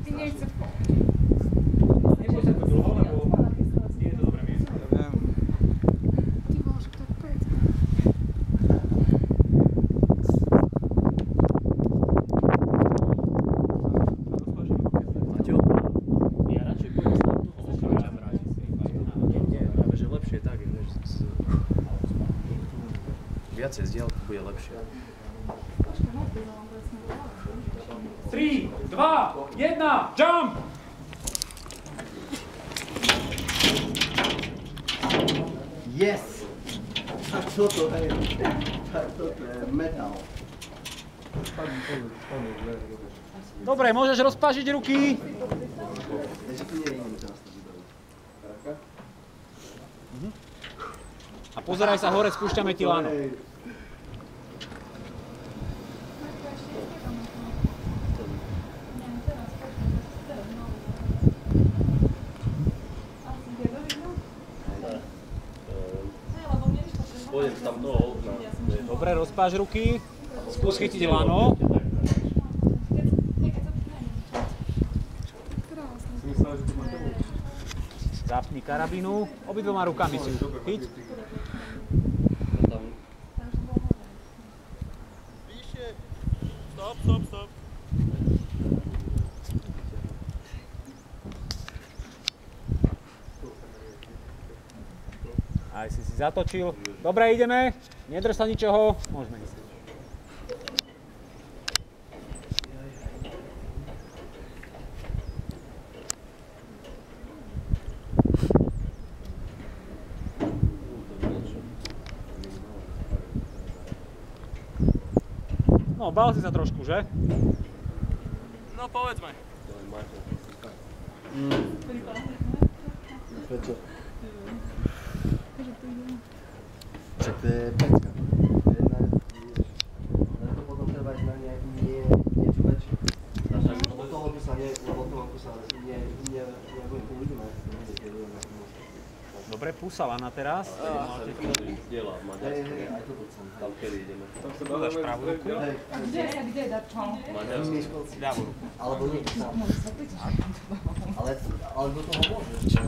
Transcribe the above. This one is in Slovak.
Ty nechce Neboj sa to dlho, lebo nie je to dobré miesto. Ty máš tak pecka. Maťo? Ja radšej budem sa tu pokrača brať. Nie, práve že lepšie tak, vieš, viacej z diaľky bude lepšie. 3, 2, 1, jump! Yes! Tak toto je metal. Dobre, môžeš rozpážiť ruky. A pozeraj sa hore, spúšťame ti lano. Pôjdem tam toho okna. Dobre, rozpáž ruky. Skús chytiť lano. Zapni karabínu. Obidvoma rukami si ju chyť. Stop. Aj si zatočil. Dobre, ideme. Nedrž sa ničoho. Môžeme ísť. No, bál si sa trošku, že? No povedzme. Prečo? Však to je pecka. To potom treba ísť na niečo väčšie. Od toho by sa nebudem používať. Dobre, púsa lana teraz. Zdieľa v Maďarsku. Tam kedy ideme. Dáš pravú ruku. A kde dať čo? Maďarsku. Ľavú ruku. Alebo nie. Ale do toho môžeš.